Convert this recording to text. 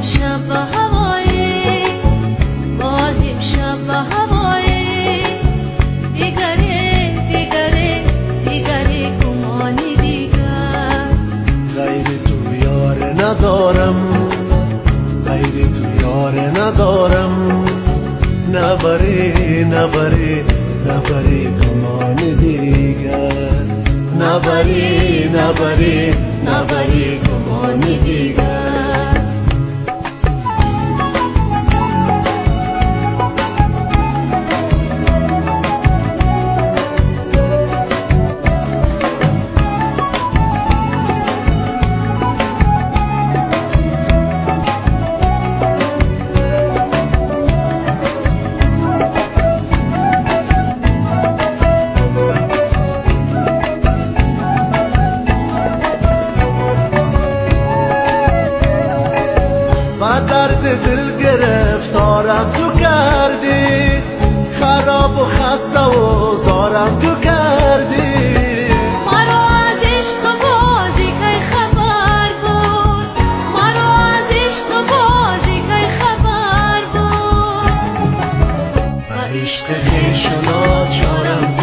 شب به هوایی، باز امشب به هوایی، دیگره دیگره دیگره گمانی دیگر. غیر تو یار ندارم، غیر تو یار ندارم، نبری نبری نبری گمان دیگر، نبری نبری نبری گمان دیگر. درد دل گرفتارم تو کردی، خراب و خسته و زارم تو کردی. مرا از عشق بازی که خبر بود، مرا از عشق بازی که خبر بود. به عشق خویش و ناچارم